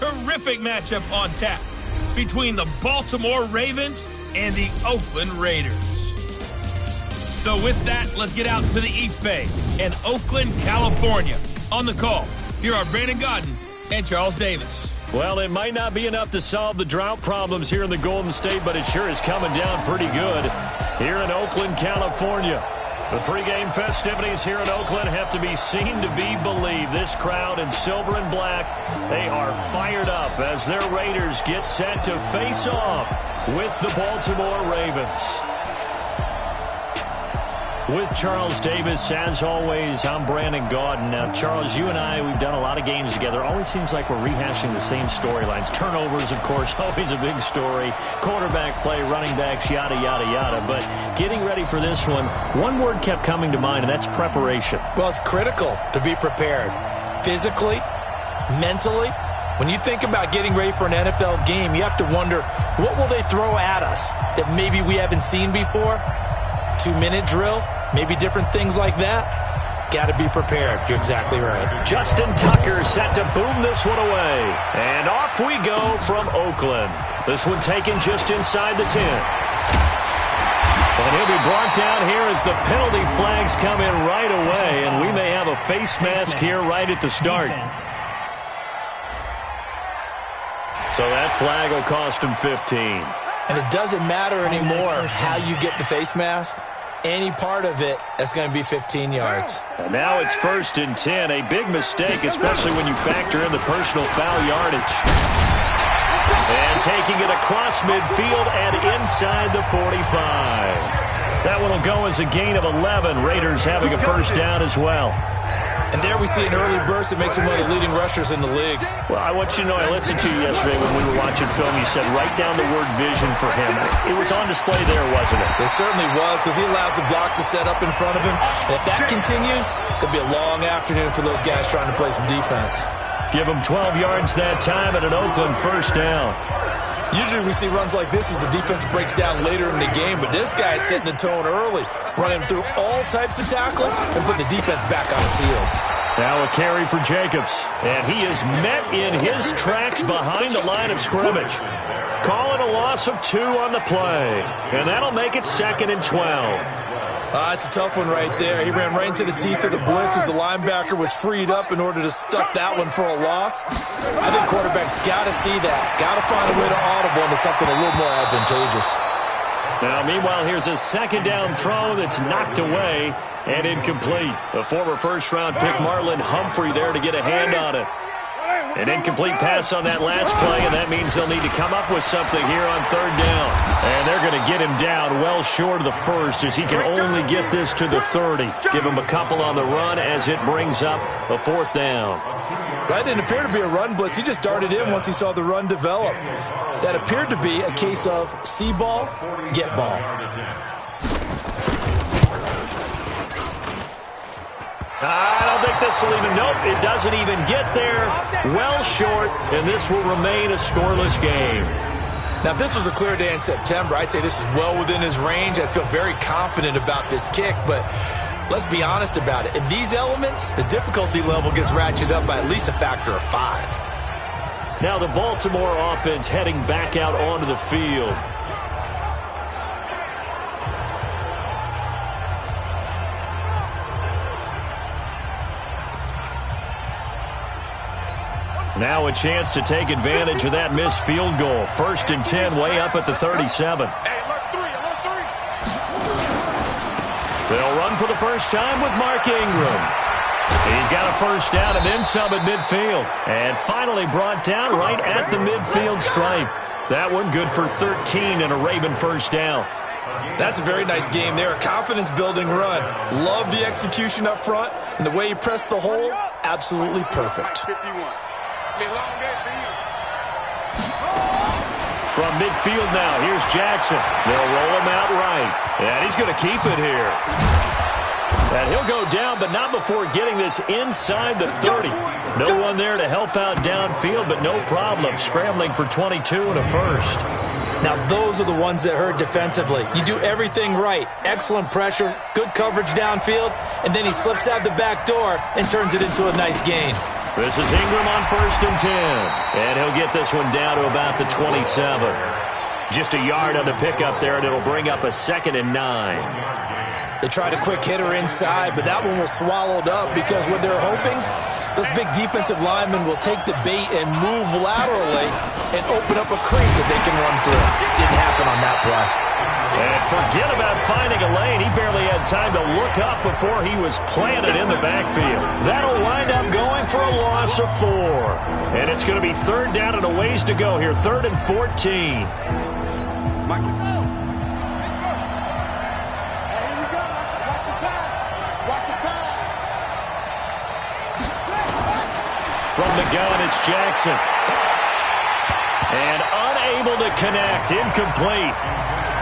terrific matchup on tap between the Baltimore Ravens and the Oakland Raiders. So with that, let's get out to the East Bay and Oakland, California. On the call, here are Brandon Godden and Charles Davis. Well, it might not be enough to solve the drought problems here in the Golden State, but it sure is coming down pretty good here in Oakland, California. The pregame festivities here in Oakland have to be seen to be believed. This crowd in silver and black, they are fired up as their Raiders get set to face off with the Baltimore Ravens. With Charles Davis, as always, I'm Brandon Gaudin. Now, Charles, you and I, we've done a lot of games together. Always seems like we're rehashing the same storylines. Turnovers, of course, always a big story. Quarterback play, running backs, yada, yada, yada. But getting ready for this one word kept coming to mind, and that's preparation. Well, it's critical to be prepared. Physically, mentally. When you think about getting ready for an NFL game, you have to wonder, what will they throw at us that maybe we haven't seen before? 2-minute drill, maybe different things like that. Got to be prepared. You're exactly right. Justin Tucker set to boom this one away. And off we go from Oakland. This one taken just inside the 10. And he'll be brought down here as the penalty flags come in right away. And we may have a face mask here right at the start. So that flag will cost him 15. And it doesn't matter anymore how you get the face mask. Any part of it, that's going to be 15 yards. And now it's 1st and 10. A big mistake, especially when you factor in the personal foul yardage. And taking it across midfield and inside the 45. That one will go as a gain of 11. Raiders having a first down as well. And there we see an early burst that makes him one of the leading rushers in the league. Well, I want you to know, I listened to you yesterday when we were watching film. You said write down the word vision for him. It was on display there, wasn't it? It certainly was, because he allows the blocks to set up in front of him. And if that continues, there'll be a long afternoon for those guys trying to play some defense. Give him 12 yards that time and an Oakland first down. Usually we see runs like this as the defense breaks down later in the game, but this guy's setting the tone early, running through all types of tackles and putting the defense back on its heels. Now a carry for Jacobs, and he is met in his tracks behind the line of scrimmage. Calling a loss of 2 on the play, and that'll make it 2nd and 12. It's a tough one right there. He ran right into the teeth of the blitz as the linebacker was freed up in order to stuff that one for a loss. I think quarterbacks got to see that. Got to find a way to audible into something a little more advantageous. Now, meanwhile, here's a 2nd down throw that's knocked away and incomplete. The former first-round pick Marlon Humphrey there to get a hand on it. An incomplete pass on that last play, and that means they'll need to come up with something here on 3rd down. And they're going to get him down well short of the first as he can only get this to the 30. Give him a couple on the run as it brings up a 4th down. That didn't appear to be a run blitz. He just darted in once he saw the run develop. That appeared to be a case of see ball, get ball. I don't think this will even, nope, it doesn't even get there. Well short, and this will remain a scoreless game. Now, if this was a clear day in September, I'd say this is well within his range. I'd feel very confident about this kick, but let's be honest about it. In these elements, the difficulty level gets ratcheted up by at least a factor of 5. Now the Baltimore offense heading back out onto the field. Now a chance to take advantage of that missed field goal. 1st and 10, way up at the 37. They'll run for the first time with Mark Ingram. He's got a first down and then some at midfield. And finally brought down right at the midfield stripe. That one good for 13 and a Raven first down. That's a very nice game there. A confidence-building run. Love the execution up front. And the way he pressed the hole, absolutely perfect. From midfield now, here's Jackson. They'll roll him out right. And he's going to keep it here. And he'll go down, but not before getting this inside the 30. No one there to help out downfield, but no problem. Scrambling for 22 and a first. Now, those are the ones that hurt defensively. You do everything right. Excellent pressure, good coverage downfield, and then he slips out the back door and turns it into a nice gain. This is Ingram on 1st and 10. And he'll get this one down to about the 27. Just a yard on the pickup there, and it'll bring up a 2nd and 9. They tried a quick hitter inside, but that one was swallowed up because what they're hoping, those big defensive linemen will take the bait and move laterally and open up a crease that they can run through. Didn't happen on that play. And forget about finding a lane. He barely had time to look up before he was planted in the backfield. That'll wind up going for a loss of 4. And it's going to be 3rd down and a ways to go here. 3rd and 14. From the gun, it's Jackson. And unable to connect. Incomplete.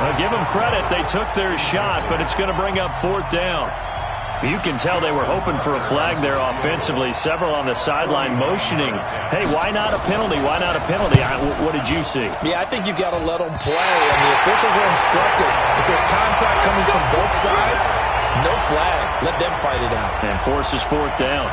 Well, give them credit. They took their shot, but it's going to bring up 4th down. You can tell they were hoping for a flag there offensively. Several on the sideline motioning, hey, why not a penalty? Why not a penalty? What did you see? Yeah, I think you've got to let them play, and the officials are instructed. If there's contact coming from both sides, no flag. Let them fight it out. And forces 4th down.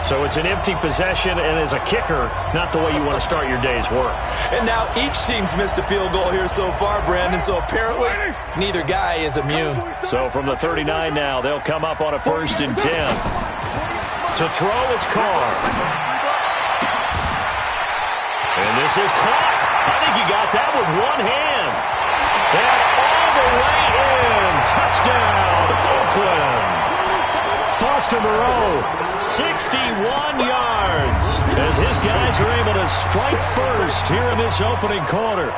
So it's an empty possession, and as a kicker, not the way you want to start your day's work. And now each team's missed a field goal here so far, Brandon, so apparently neither guy is immune. So from the 39 now, they'll come up on a 1st and 10. To throw, it's Carr. And this is caught. I think he got that with one hand. And all the way in. Touchdown, Oakland. Foster Moreau, 61 yards, as his guys are able to strike first here in this opening quarter.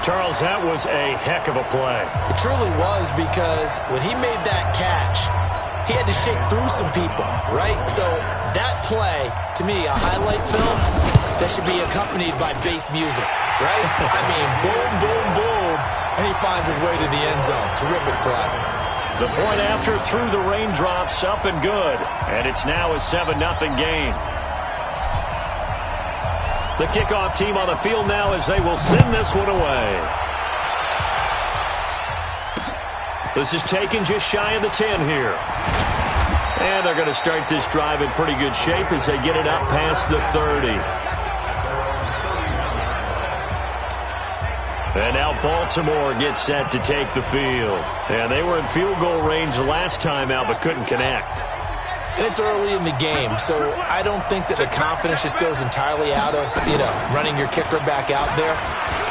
Charles, that was a heck of a play. It truly was, because when he made that catch, he had to shake through some people, right? So that play, to me, a highlight film, that should be accompanied by bass music, right? I mean, boom, boom, boom, and he finds his way to the end zone. Terrific play. The point after through the raindrops, up and good. And it's now a 7-0 game. The kickoff team on the field now as they will send this one away. This is taken just shy of the 10 here. And they're going to start this drive in pretty good shape as they get it up past the 30. And now Baltimore gets set to take the field. And they were in field goal range last time out but couldn't connect. And it's early in the game, so I don't think that the confidence just goes entirely out of, running your kicker back out there.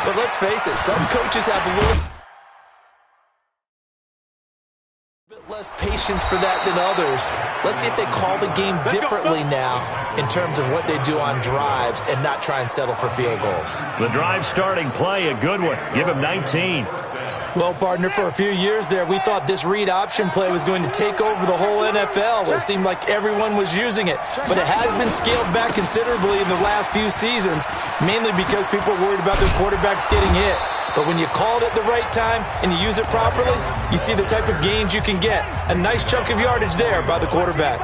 But let's face it, some coaches have a little bit less patience for that than others. Let's see if they call the game differently now in terms of what they do on drives and not try and settle for field goals. The drive starting play, a good one. Give him 19. Well, partner, for a few years there, we thought this read option play was going to take over the whole NFL. It seemed like everyone was using it. But it has been scaled back considerably in the last few seasons, mainly because people are worried about their quarterbacks getting hit. But when you called it the right time and you use it properly, you see the type of gains you can get. A nice chunk of yardage there by the quarterback.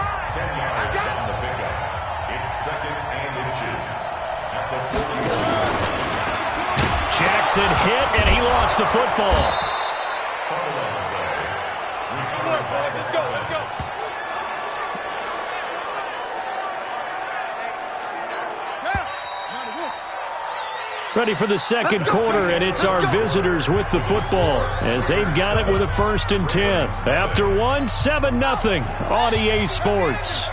Jackson hit, and he lost the football. Let's go. Ready for the second quarter, and it's our visitors with the football as they've got it with a 1st and 10. After one, 7-0 on EA Sports.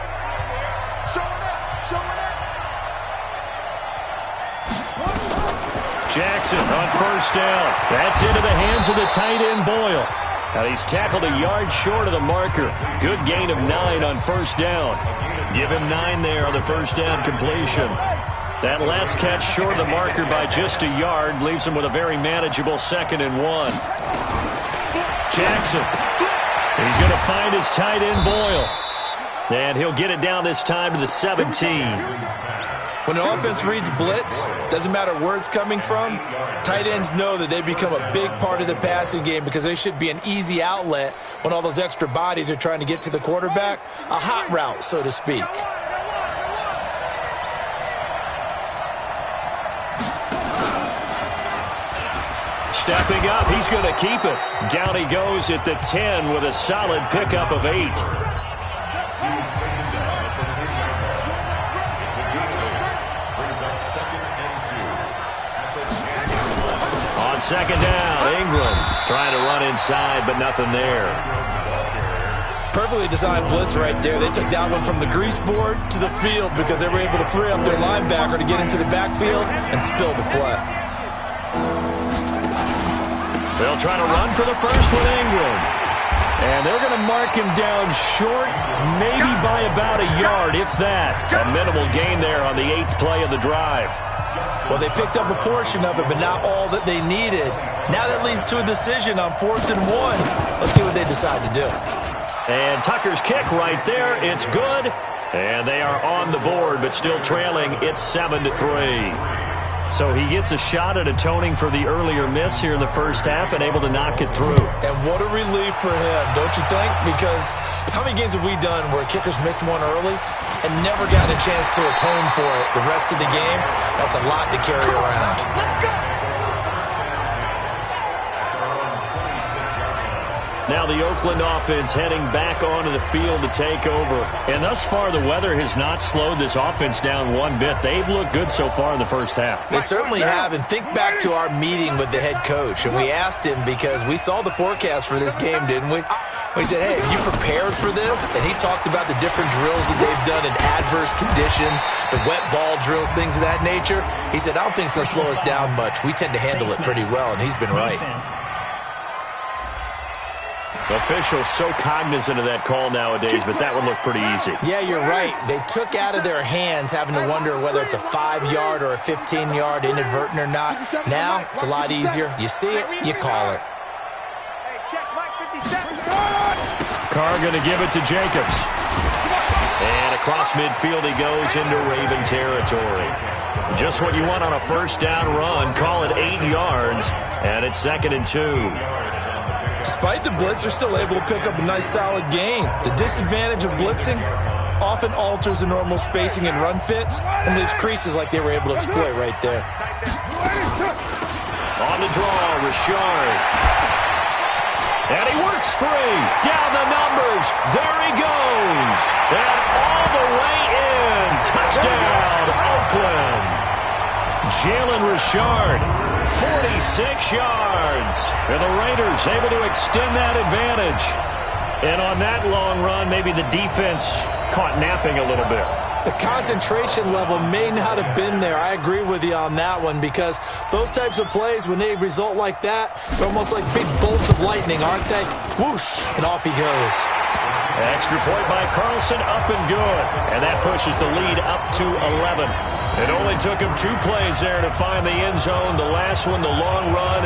Jackson on 1st down. That's into the hands of the tight end, Boyle. Now he's tackled a yard short of the marker. Good gain of 9 on 1st down. Give him 9 there on the 1st down completion. That last catch short of the marker by just a yard leaves him with a very manageable 2nd and 1. Jackson. He's going to find his tight end, Boyle. And he'll get it down this time to the 17. When an offense reads blitz, doesn't matter where it's coming from, tight ends know that they become a big part of the passing game because they should be an easy outlet when all those extra bodies are trying to get to the quarterback. A hot route, so to speak. Stepping up, he's going to keep it. Down he goes at the 10 with a solid pickup of 8. second down. England trying to run inside, but nothing there. Perfectly designed blitz right there. They took that one from the grease board to the field because they were able to free up their linebacker to get into the backfield and spill the play. They'll try to run for the first with England. And they're going to mark him down short, maybe by about a yard, if that. A minimal gain there on the 8th play of the drive. Well, they picked up a portion of it, but not all that they needed. Now that leads to a decision on 4th and 1. Let's see what they decide to do. And Tucker's kick right there. It's good. And they are on the board, but still trailing. It's 7-3. So he gets a shot at atoning for the earlier miss here in the first half and able to knock it through. And what a relief for him, don't you think? Because how many games have we done where kickers missed one early and never gotten a chance to atone for it the rest of the game? That's a lot to carry around. Now the Oakland offense heading back onto the field to take over. And thus far, the weather has not slowed this offense down one bit. They've looked good so far in the first half. They certainly have. And think back to our meeting with the head coach. And we asked him because we saw the forecast for this game, didn't we? We said, hey, have you prepared for this? And he talked about the different drills that they've done in adverse conditions, the wet ball drills, things of that nature. He said, I don't think it's going to slow us down much. We tend to handle it pretty well, and he's been right. Officials so cognizant of that call nowadays, but that would look pretty easy. Yeah, you're right. They took out of their hands having to wonder whether it's a 5-yard or a 15-yard inadvertent or not. Now, it's a lot easier. You see it, you call it. Carr going to give it to Jacobs. And across midfield he goes into Raven territory. Just what you want on a first down run. Call it 8 yards, and it's 2nd and 2. Despite the blitz, they're still able to pick up a nice, solid gain. The disadvantage of blitzing often alters the normal spacing and run fits and leaves creases like they were able to exploit right there. On the draw, Richard. And he works free. Down the numbers. There he goes. And all the way in. Touchdown, Oakland. Jalen Richard, 46 yards. And the Raiders able to extend that advantage. And on that long run, maybe the defense caught napping a little bit. The concentration level may not have been there. I agree with you on that one because those types of plays, when they result like that, they're almost like big bolts of lightning, aren't they? Whoosh, and off he goes. Extra point by Carlson, up and good. And that pushes the lead up to 11. It only took him 2 plays there to find the end zone. The last one, the long run,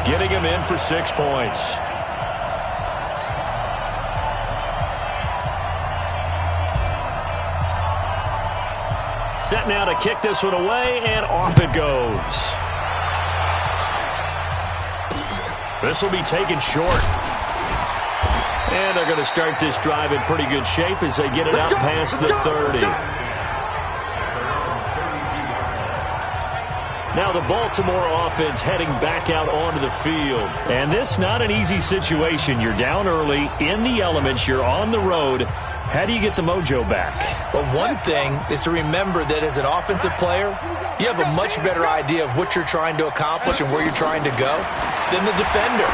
getting him in for 6 points. Set now to kick this one away, and off it goes. This will be taken short. And they're going to start this drive in pretty good shape as they get it out past the 30. Now the Baltimore offense heading back out onto the field. And this not an easy situation. You're down early, in the elements, you're on the road. How do you get the mojo back? Well, one thing is to remember that as an offensive player, you have a much better idea of what you're trying to accomplish and where you're trying to go than the defender.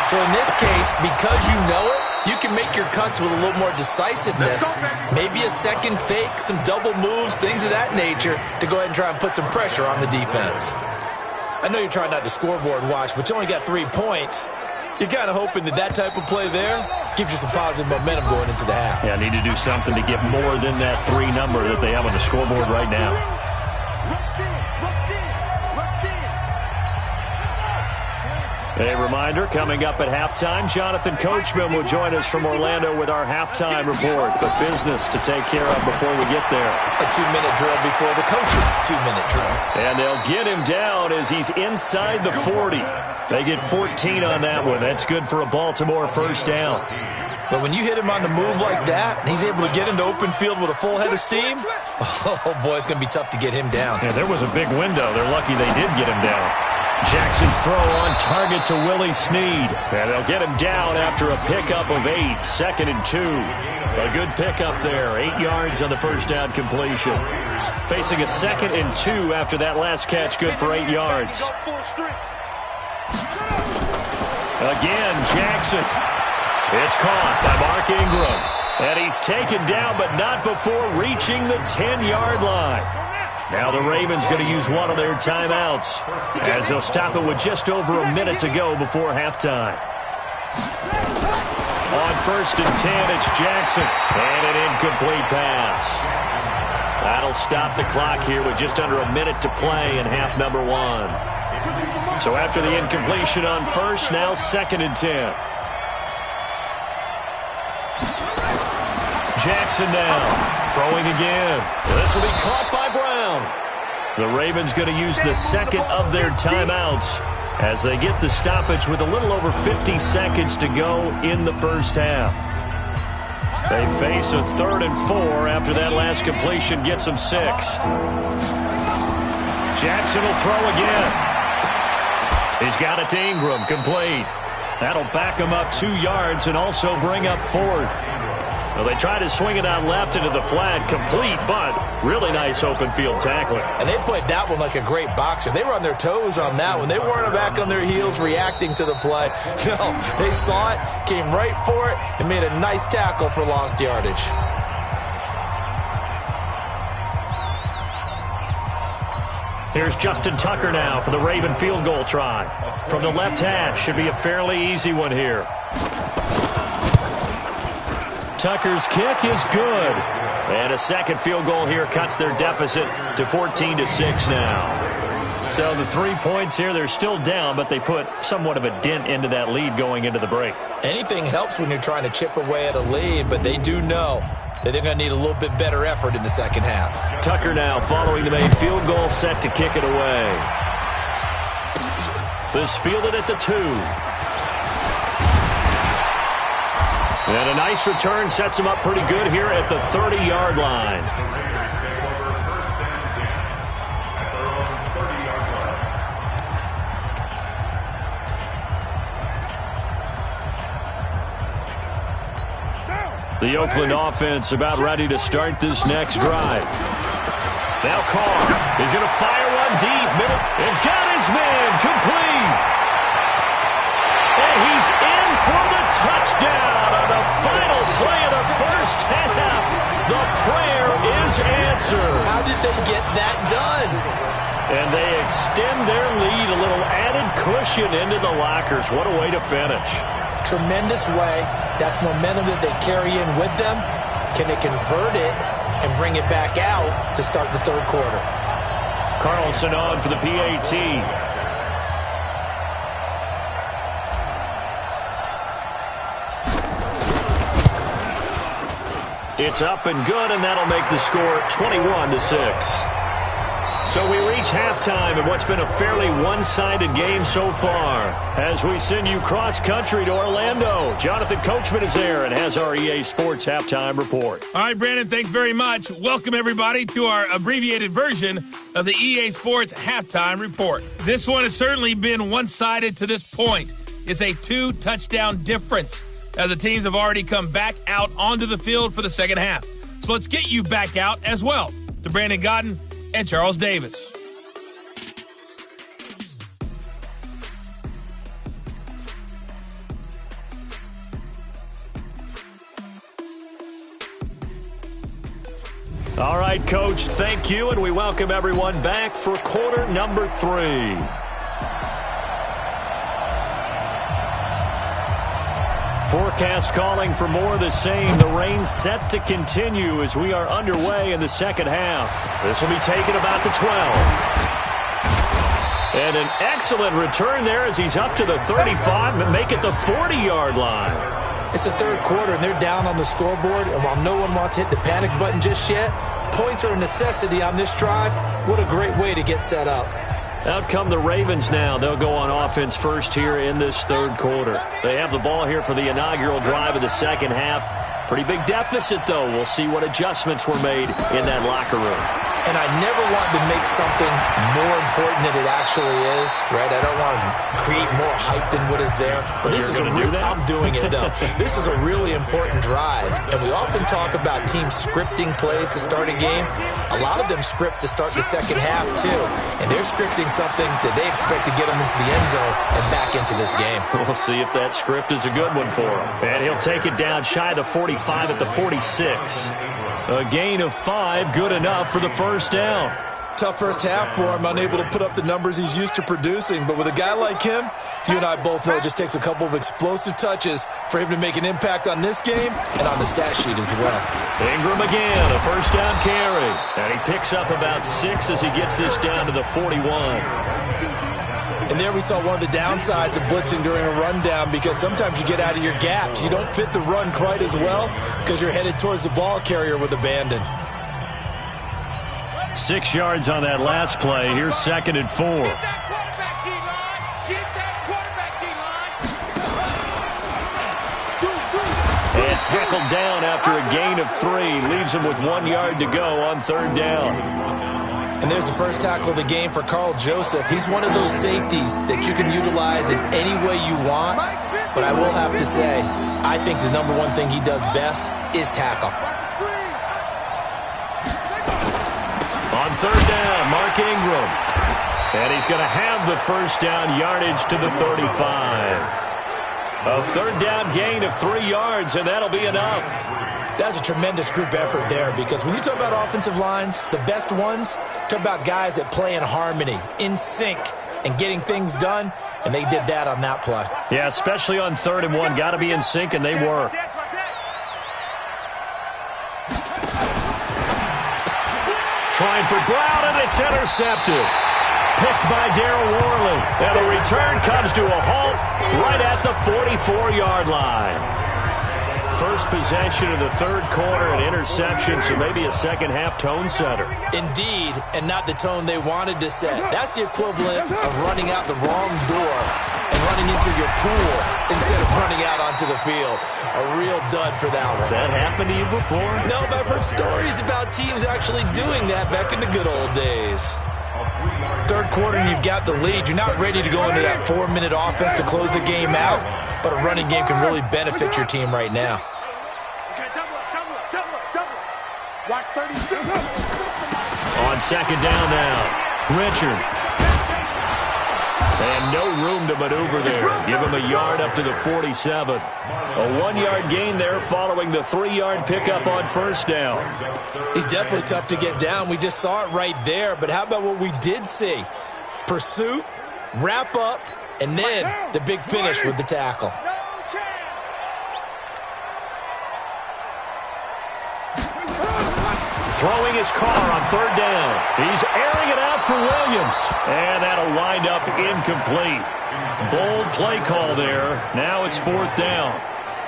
So in this case, because you know it, you can make your cuts with a little more decisiveness. Maybe a second fake, some double moves, things of that nature to go ahead and try and put some pressure on the defense. I know you're trying not to scoreboard watch, but you only got 3 points. You're kind of hoping that that type of play there gives you some positive momentum going into the half. Yeah, need to do something to get more than that 3 number that they have on the scoreboard right now. A reminder, coming up at halftime, Jonathan Coachman will join us from Orlando with our halftime report. But business to take care of before we get there. A 2-minute drill before the coach's 2-minute drill. And they'll get him down as he's inside the 40. They get 14 on that one. That's good for a Baltimore first down. But when you hit him on the move like that, and he's able to get into open field with a full head of steam, oh boy, it's going to be tough to get him down. Yeah, there was a big window. They're lucky they did get him down. Jackson's throw on target to Willie Snead. And they'll get him down after a pickup of 8, 2nd and 2. A good pickup there, 8 yards on the first down completion. Facing a 2nd and 2 after that last catch, good for 8 yards. Again, Jackson. It's caught by Mark Ingram. And he's taken down, but not before reaching the 10-yard line. Now the Ravens going to use one of their timeouts as they'll stop it with just over a minute to go before halftime. On 1st and 10, it's Jackson. And an incomplete pass. That'll stop the clock here with just under a minute to play in half number 1. So after the incompletion on 1st, now 2nd and 10. Jackson now, throwing again. This will be caught by Brown. The Ravens going to use the 2nd of their timeouts as they get the stoppage with a little over 50 seconds to go in the first half. They face a 3rd and 4 after that last completion gets them 6. Jackson will throw again. He's got it to Ingram, complete. That'll back him up 2 yards and also bring up 4th. Well, they try to swing it out left into the flat, complete, but really nice open field tackling. And they played that one like a great boxer. They were on their toes on that one. They weren't back on their heels reacting to the play. No, they saw it, came right for it, and made a nice tackle for lost yardage. Here's Justin Tucker now for the Raven field goal try. From the left hash, should be a fairly easy one here. Tucker's kick is good. And a second field goal here cuts their deficit to 14-6 now. So the 3 points here, they're still down, but they put somewhat of a dent into that lead going into the break. Anything helps when you're trying to chip away at a lead, but they do know that they're going to need a little bit better effort in the second half. Tucker now following the made field goal, set to kick it away. This fielded at the 2. And a nice return sets him up pretty good here at the 30-yard line. The Oakland offense about ready to start this next drive. Now Carr is going to fire one deep, middle, and got his man complete. And he's in for the touchdown on the final play of the first half. The prayer is answered. How did they get that done? And they extend their lead, a little added cushion into the lockers. What a way to finish. Tremendous way. That's momentum that they carry in with them. Can they convert it and bring it back out to start the third quarter? Carlson on for the PAT. It's up and good, and that'll make the score 21-6. So we reach halftime in what's been a fairly one-sided game so far. As we send you cross-country to Orlando, Jonathan Coachman is there and has our EA Sports halftime report. All right, Brandon, thanks very much. Welcome, everybody, to our abbreviated version of the EA Sports halftime report. This one has certainly been one-sided to this point. It's a 2-touchdown difference, as the teams have already come back out onto the field for the second half. So let's get you back out as well to Brandon Godden and Charles Davis. All right, Coach, thank you, and we welcome everyone back for quarter number 3. Forecast calling for more of the same. The rain set to continue as we are underway in the second half. This will be taken about the 12. And an excellent return there as he's up to the 35 and make it the 40-yard line. It's the third quarter, and they're down on the scoreboard. And while no one wants to hit the panic button just yet, points are a necessity on this drive. What a great way to get set up. Out come the Ravens now. They'll go on offense first here in this third quarter. They have the ball here for the inaugural drive of the second half. Pretty big deficit, though. We'll see what adjustments were made in that locker room. And I never want to make something more important than it actually is, right? I don't want to create more hype than what is there. But this is I'm doing it, though. This is a really important drive. And we often talk about teams scripting plays to start a game. A lot of them script to start the second half, too. And they're scripting something that they expect to get them into the end zone and back into this game. We'll see if that script is a good one for him. And he'll take it down shy of the 45 at the 46. A gain of 5, good enough for the first down. Tough first half for him, unable to put up the numbers he's used to producing. But with a guy like him, you and I both know it just takes a couple of explosive touches for him to make an impact on this game and on the stat sheet as well. Ingram again, a first down carry. And he picks up about 6 as he gets this down to the 41. And there we saw one of the downsides of blitzing during a rundown, because sometimes you get out of your gaps. You don't fit the run quite as well because you're headed towards the ball carrier with abandon. 6 yards on that last play. Here's 2nd and 4. And tackled down after a gain of 3. Leaves him with 1 yard to go on 3rd down. And there's the first tackle of the game for Carl Joseph. He's one of those safeties that you can utilize in any way you want. But I will have to say, I think the number one thing he does best is tackle. On 3rd down, Mark Ingram. And he's going to have the first down yardage to the 35. A 3rd down gain of 3 yards, and that'll be enough. That's a tremendous group effort there, because when you talk about offensive lines, the best ones, talk about guys that play in harmony, in sync, and getting things done, and they did that on that play. Yeah, especially on 3rd and 1. Got to be in sync, and they were. Trying for Brown, and it's intercepted. Picked by Darryl Worley. And the return comes to a halt right at the 44-yard line. First possession of the 3rd quarter, an interception, so maybe a second-half tone setter. Indeed, and not the tone they wanted to set. That's the equivalent of running out the wrong door and running into your pool instead of running out onto the field. A real dud for that one. Has that happened to you before? No, but I've heard stories about teams actually doing that back in the good old days. 3rd quarter and you've got the lead. You're not ready to go into that 4-minute offense to close the game out, but a running game can really benefit your team right now. On 2nd down now, Richard. And no room to maneuver there. Give him a yard up to the 47. A 1-yard gain there following the 3-yard pickup on 1st down. He's definitely tough to get down. We just saw it right there. But how about what we did see? Pursuit, wrap up, and then the big finish with the tackle. Throwing his car on 3rd down. He's airing it out for Williams. And that'll wind up incomplete. Bold play call there. Now it's 4th down.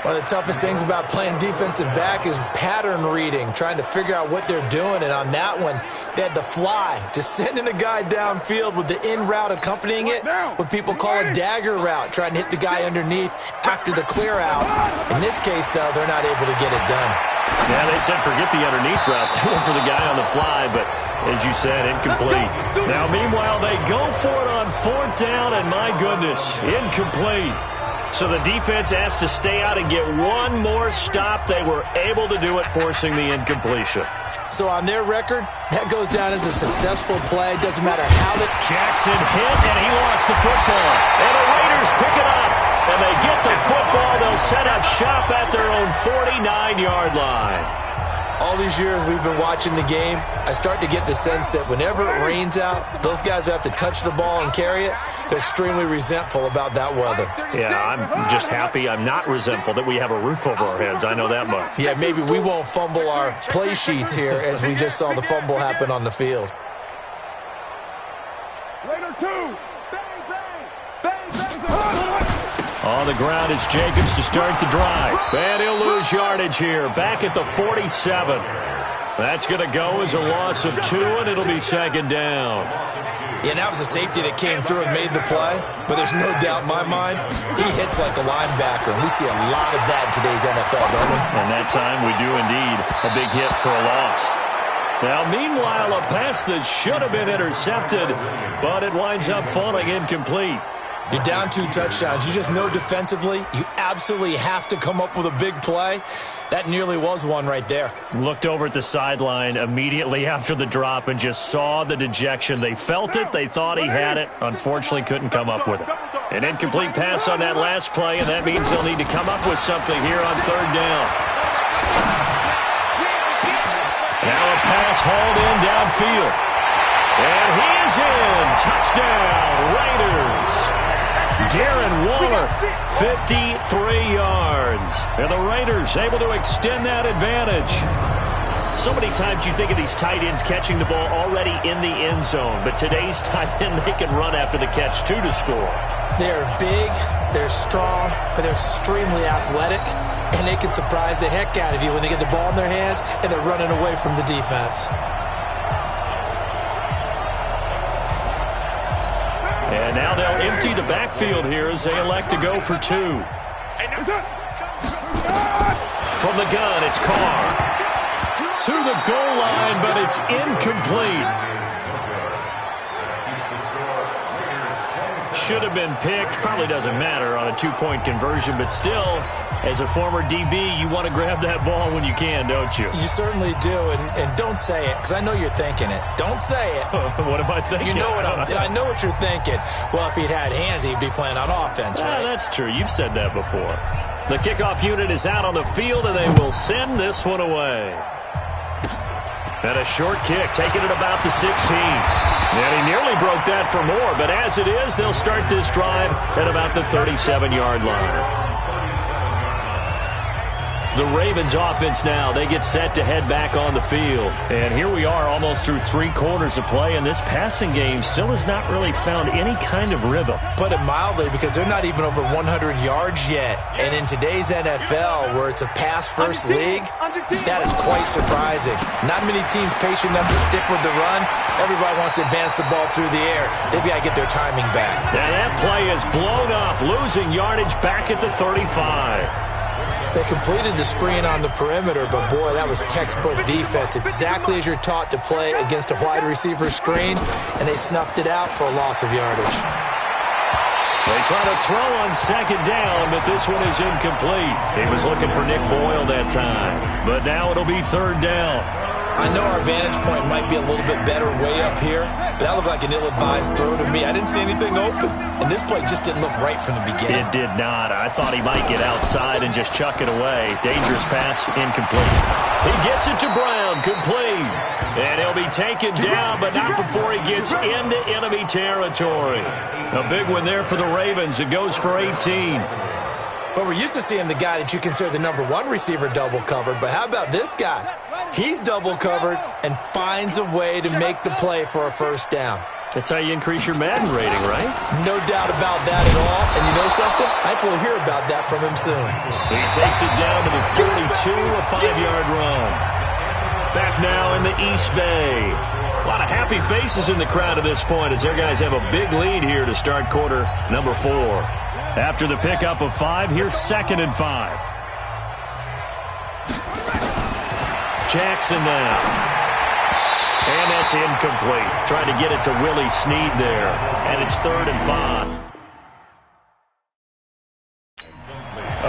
One of the toughest things about playing defensive back is pattern reading, trying to figure out what they're doing. And on that one, they had the fly, just sending a guy downfield with the in route accompanying it, what people call a dagger route, trying to hit the guy underneath after the clear out. In this case, though, they're not able to get it done. Yeah, they said forget the underneath route. They went for the guy on the fly, but as you said, incomplete. Now, meanwhile, they go for it on 4th down, and my goodness, incomplete. So the defense has to stay out and get one more stop. They were able to do it, forcing the incompletion. So on their record, that goes down as a successful play. Doesn't matter how the Jackson hit, and he lost the football. And the Raiders pick it up, and they get the football. They'll set up shop at their own 49-yard line. All these years we've been watching the game, I start to get the sense that whenever it rains out, those guys who have to touch the ball and carry it, they're extremely resentful about that weather. Yeah, I'm just happy I'm not resentful that we have a roof over our heads. I know that much. Yeah, maybe we won't fumble our play sheets here as we just saw the fumble happen on the field. Raider 2. On the ground, it's Jacobs to start the drive. And he'll lose yardage here, back at the 47. That's going to go as a loss of 2, and it'll be 2nd down. Yeah, that was a safety that came through and made the play, but there's no doubt in my mind, he hits like a linebacker, and we see a lot of that in today's NFL, don't we? And that time we do indeed. A big hit for a loss. Now, meanwhile, a pass that should have been intercepted, but it winds up falling incomplete. You're down 2 touchdowns. You just know defensively you absolutely have to come up with a big play. That nearly was one right there. Looked over at the sideline immediately after the drop and just saw the dejection. They felt it. They thought he had it. Unfortunately, couldn't come up with it. An incomplete pass on that last play, and that means they'll need to come up with something here on 3rd down. Now a pass hauled in downfield. And he is in. Touchdown, Raiders. Darren Waller, 53 yards. And the Raiders able to extend that advantage. So many times you think of these tight ends catching the ball already in the end zone. But today's tight end, they can run after the catch, too, to score. They're big, they're strong, but they're extremely athletic. And they can surprise the heck out of you when they get the ball in their hands and they're running away from the defense. And now they'll empty the backfield here as they elect to go for 2. From the gun, it's Carr. To the goal line, but it's incomplete. Should have been picked. Probably doesn't matter on a 2-point conversion, but still, as a former DB, you want to grab that ball when you can, don't you? You certainly do, and don't say it, because I know you're thinking it. Don't say it. What am I thinking? You know I know what you're thinking. Well, if he'd had hands, he'd be playing on offense, right? That's true. You've said that before. The kickoff unit is out on the field, and they will send this one away. And a short kick, taking it about the 16. And he nearly broke that for more, but as it is, they'll start this drive at about the 37-yard line. The Ravens offense now, they get set to head back on the field. And here we are almost through 3 quarters of play, and this passing game still has not really found any kind of rhythm. Put it mildly, because they're not even over 100 yards yet. And in today's NFL, where it's a pass-first league, that is quite surprising. Not many teams patient enough to stick with the run. Everybody wants to advance the ball through the air. They've got to get their timing back. And that play is blown up, losing yardage back at the 35. They completed the screen on the perimeter, but boy, that was textbook defense. Exactly as you're taught to play against a wide receiver screen, and they snuffed it out for a loss of yardage. They try to throw on 2nd down, but this one is incomplete. He was looking for Nick Boyle that time, but now it'll be 3rd down. I know our vantage point might be a little bit better way up here, but that looked like an ill-advised throw to me. I didn't see anything open, and this play just didn't look right from the beginning. It did not. I thought he might get outside and just chuck it away. Dangerous pass, incomplete. He gets it to Brown, complete. And he'll be taken down, but not before he gets into enemy territory. A big one there for the Ravens. It goes for 18. Well, we're used to seeing the guy that you consider the number 1 receiver double covered, but how about this guy? He's double covered and finds a way to make the play for a 1st down. That's how you increase your Madden rating, right? No doubt about that at all. And you know something? I think we'll hear about that from him soon. He takes it down to the 42, a 5-yard run. Back now in the East Bay. A lot of happy faces in the crowd at this point as their guys have a big lead here to start quarter number 4. After the pickup of 5, here's 2nd and 5. Jackson now. And that's incomplete. Trying to get it to Willie Snead there. And it's 3rd and 5.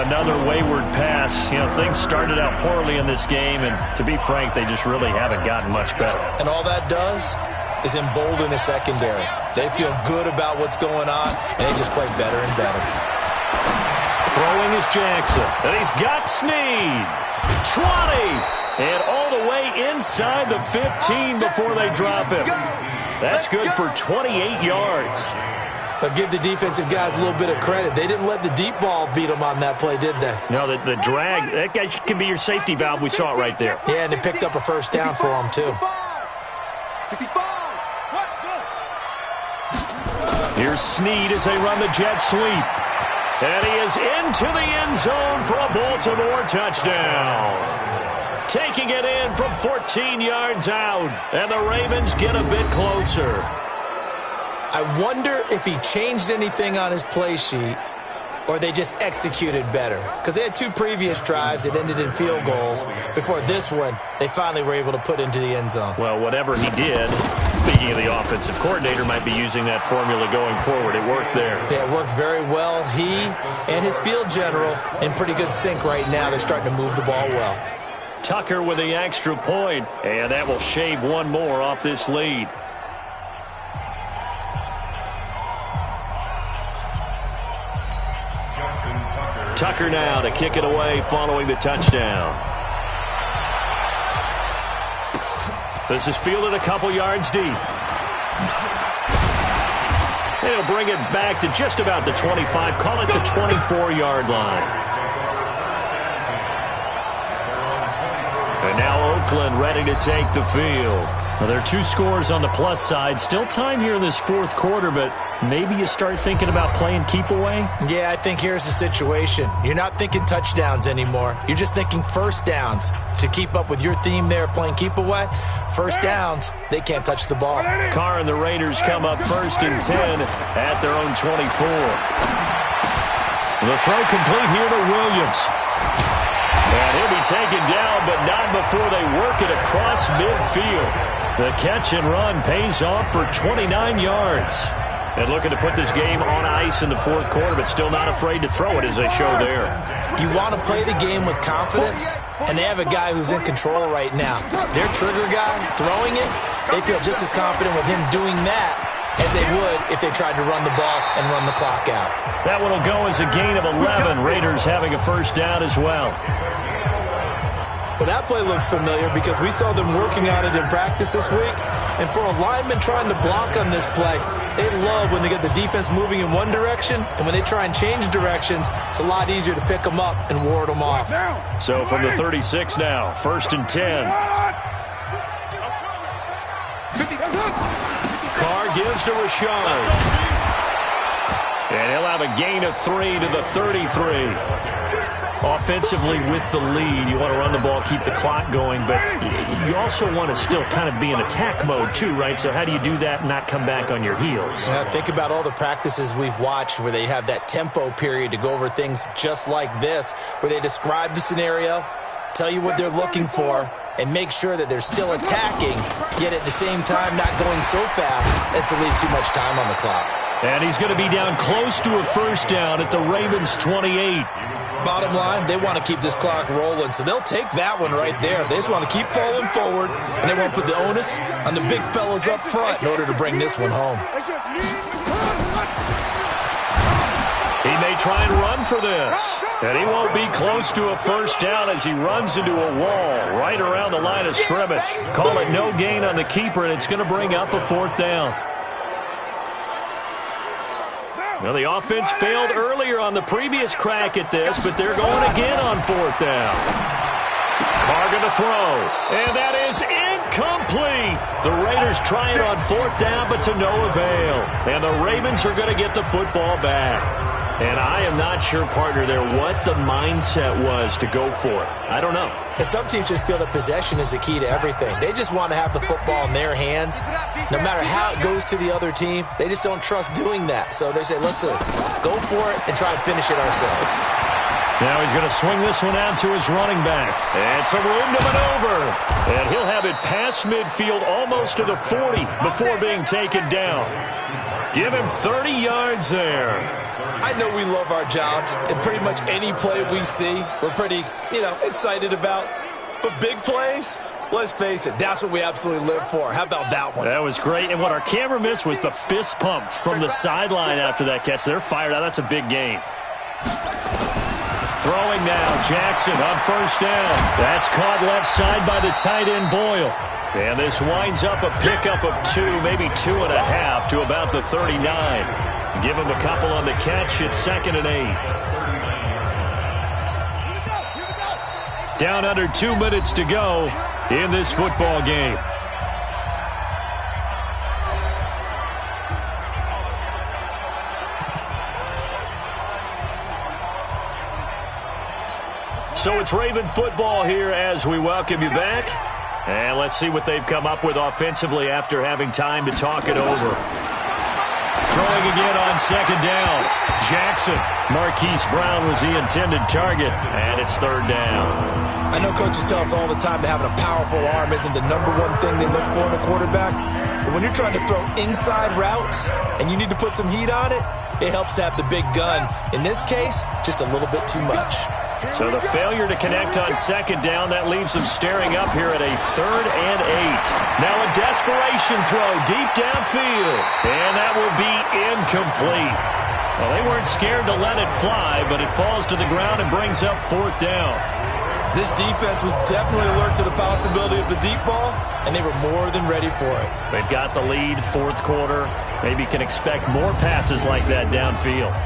Another wayward pass. You know, things started out poorly in this game, and to be frank, they just really haven't gotten much better. And all that does is embolden the secondary. They feel good about what's going on, and they just play better and better. Throwing is Jackson. And he's got Snead. 20. And all the way inside the 15 before they drop him. That's good for 28 yards. But give the defensive guys a little bit of credit. They didn't let the deep ball beat them on that play, did they? No, the drag, that guy can be your safety valve. We saw it right there. Yeah, and they picked up a 1st down for them, too. Here's Snead as they run the jet sweep. And he is into the end zone for a Baltimore touchdown. Taking it in from 14 yards out. And the Ravens get a bit closer. I wonder if he changed anything on his play sheet or they just executed better? Because they had 2 previous drives that ended in field goals. Before this one, they finally were able to put into the end zone. Well, whatever he did, speaking of the offensive coordinator, might be using that formula going forward. It worked there. Yeah, it worked very well. He and his field general in pretty good sync right now. They're starting to move the ball well. Tucker with the extra point, and that will shave one more off this lead. Tucker now to kick it away following the touchdown. This is fielded a couple yards deep. They'll bring it back to just about the 25, call it the 24-yard line. And now Oakland ready to take the field. Well, there are 2 scores on the plus side. Still time here in this 4th quarter, but maybe you start thinking about playing keep away? Yeah, I think here's the situation. You're not thinking touchdowns anymore. You're just thinking first downs. To keep up with your theme there, playing keep away, first downs, they can't touch the ball. Carr and the Raiders come up 1st and 10 at their own 24. The throw complete here to Williams. And he'll be taken down, but not before they work it across midfield. The catch and run pays off for 29 yards. And looking to put this game on ice in the 4th quarter, but still not afraid to throw it as they show there. You want to play the game with confidence, and they have a guy who's in control right now. Their trigger guy, throwing it, they feel just as confident with him doing that as they would if they tried to run the ball and run the clock out. That one will go as a gain of 11. Raiders having a first down as well. Well, that play looks familiar because we saw them working on it in practice this week. And for a lineman trying to block on this play, they love when they get the defense moving in one direction. And when they try and change directions, it's a lot easier to pick them up and ward them off. So from the 36 now, 1st and 10. Carr gives to Rashard. And he'll have a gain of 3 to the 33. Offensively with the lead, you want to run the ball, keep the clock going, but you also want to still kind of be in attack mode too, right? So how do you do that and not come back on your heels? Yeah, think about all the practices we've watched where they have that tempo period to go over things just like this, where they describe the scenario, tell you what they're looking for, and make sure that they're still attacking, yet at the same time not going so fast as to leave too much time on the clock. And he's going to be down close to a first down at the Ravens' 28. Bottom line, they want to keep this clock rolling, so they'll take that one right there. They just want to keep falling forward, and they won't put the onus on the big fellas up front in order to bring this one home. He may try and run for this, and he won't be close to a first down as he runs into a wall right around the line of scrimmage. Call it no gain on the keeper, and it's going to bring up a 4th down. Well, the offense failed earlier on the previous crack at this, but they're going again on 4th down. Carr going to throw, and that is incomplete. The Raiders try it on 4th down, but to no avail. And the Ravens are going to get the football back. And I am not sure, partner, there what the mindset was to go for it. I don't know. And some teams just feel that possession is the key to everything. They just want to have the football in their hands. No matter how it goes to the other team, they just don't trust doing that. So they say, listen, go for it and try and finish it ourselves. Now he's going to swing this one out to his running back. And some room to maneuver. And he'll have it past midfield almost to the 40 before being taken down. Give him 30 yards there. I know we love our jobs, and pretty much any play we see, we're pretty, excited about. But big plays, let's face it, that's what we absolutely live for. How about that one? That was great, and what our camera missed was the fist pump from the sideline after that catch. They're fired out. That's a big gain. Throwing now, Jackson on first down. That's caught left side by the tight end, Boyle. And this winds up a pickup of 2, maybe 2.5 to about the 39. Give him a couple on the catch. It's 2nd and 8. Down under 2 minutes to go in this football game. So it's Raven football here as we welcome you back. And let's see what they've come up with offensively after having time to talk it over. throwing again on second down. Jackson. Marquise Brown was the intended target, and it's third down. I know coaches tell us all the time that having a powerful arm isn't the number one thing they look for in a quarterback. But when you're trying to throw inside routes and you need to put some heat on it, it helps to have the big gun. In this case, just a little bit too much. So the failure to connect on second down, that leaves them staring up here at a 3rd and 8. Now a desperation throw deep downfield, and that will be incomplete. Well, they weren't scared to let it fly, but it falls to the ground and brings up 4th down. This defense was definitely alert to the possibility of the deep ball, and they were more than ready for it. They've got the lead, 4th quarter. Maybe can expect more passes like that downfield.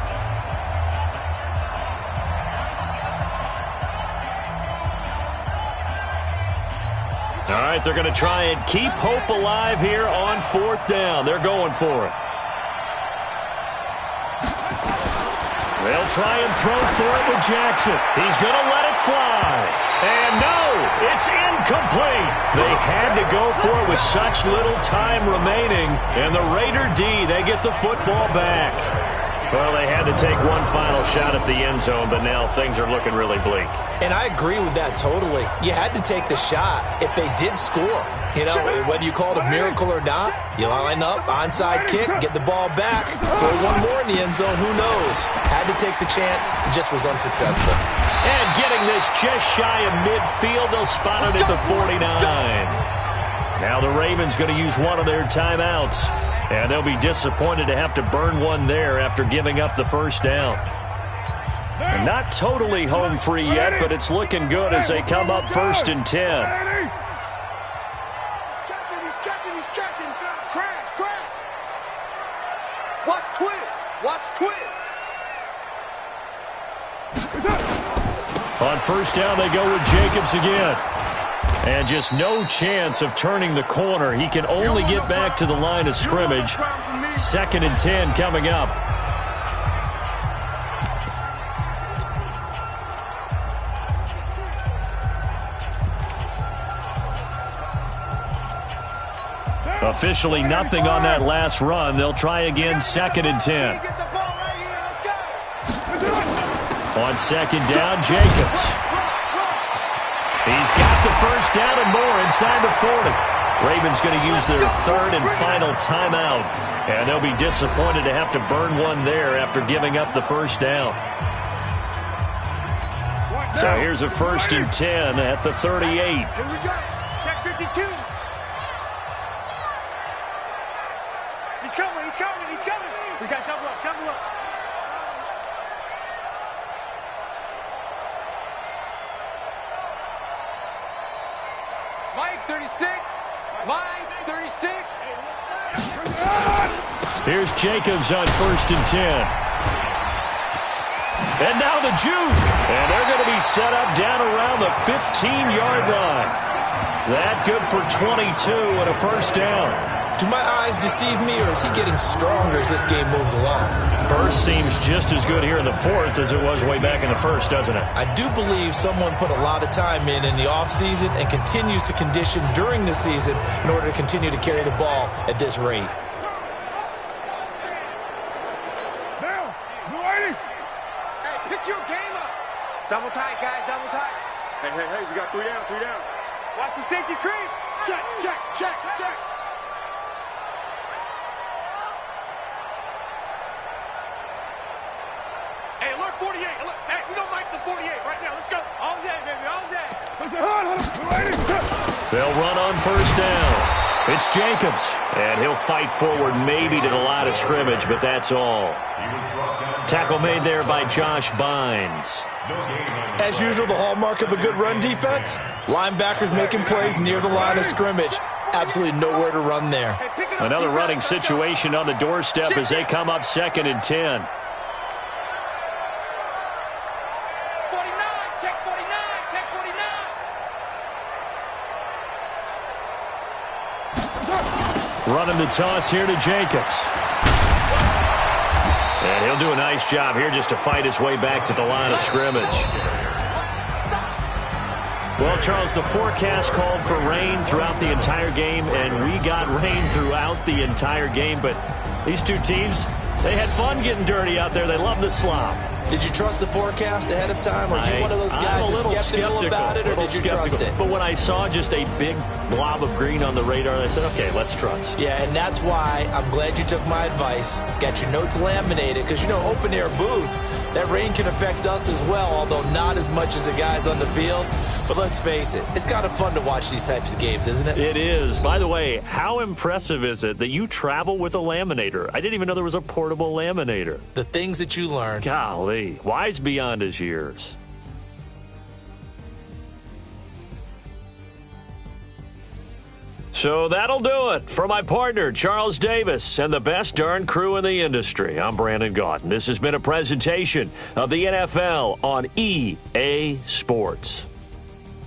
All right, they're going to try and keep hope alive here on 4th down. They're going for it. They'll try and throw for it with Jackson. He's going to let it fly. And no, it's incomplete. They had to go for it with such little time remaining. And the Raider D, they get the football back. Well, they had to take one final shot at the end zone, but now things are looking really bleak. And I agree with that totally. You had to take the shot if they did score. You know, whether you call it a miracle or not, you line up, onside kick, get the ball back, throw one more in the end zone, who knows? Had to take the chance, it just was unsuccessful. And getting this just shy of midfield, they'll spot it at the 49. Now the Ravens going to use one of their timeouts. And they'll be disappointed to have to burn one there after giving up the first down. And not totally home free yet, but it's looking good as they come up 1st and 10. He's checking. Crash. Watch twist. On 1st down, they go with Jacobs again. And just no chance of turning the corner. He can only get back to the line of scrimmage. 2nd and 10 coming up. Officially nothing on that last run. They'll try again 2nd and 10. On 2nd down, Jacobs. He's got the first down and more inside the 40. Ravens going to use their 3rd and final timeout. And they'll be disappointed to have to burn one there after giving up the first down. So here's a 1st and 10 at the 38. Here we go. Check 52. He's coming. We got double up. Mike 36. Here's Jacobs on 1st and 10. And now the juke. And they're going to be set up down around the 15-yard line. That good for 22 and a first down. Do my eyes deceive me, or is he getting stronger as this game moves along? Burst seems just as good here in the 4th as it was way back in the 1st, doesn't it? I do believe someone put a lot of time in the offseason and continues to condition during the season in order to continue to carry the ball at this rate. Hey, pick your game up. Double tight, guys, double tight. Hey, we got 3 down. Watch the safety creep. Check. Hey, alert 48. Hey, we don't like the 48 right now. Let's go. All day, baby, all day. They'll run on 1st down. It's Jacobs, and he'll fight forward maybe to the line of scrimmage, but that's all. Tackle made there by Josh Bynes. As usual, the hallmark of a good run defense, linebackers making plays near the line of scrimmage. Absolutely nowhere to run there. Another running situation on the doorstep as they come up 2nd and 10. 49, check 49. Running the toss here to Jacobs. And he'll do a nice job here just to fight his way back to the line of scrimmage. Well, Charles, the forecast called for rain throughout the entire game, and we got rain throughout the entire game. But these two teams, They had fun getting dirty out there. They love the slop. Did you trust the forecast ahead of time? Are you one of those guys that's skeptical about it, or did you trust it? But when I saw just a big blob of green on the radar, I said, okay, let's trust. Yeah, and that's why I'm glad you took my advice. Got your notes laminated, because, open-air booth, that rain can affect us as well, although not as much as the guys on the field. But let's face it, it's kind of fun to watch these types of games, isn't it? It is. By the way, how impressive is it that you travel with a laminator? I didn't even know there was a portable laminator. The things that you learn. Golly, wise beyond his years. So that'll do it for my partner, Charles Davis, and the best darn crew in the industry. I'm Brandon Gaudin. This has been a presentation of the NFL on EA Sports.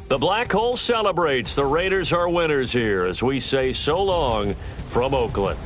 The Black Hole celebrates. The Raiders are winners here as we say so long from Oakland.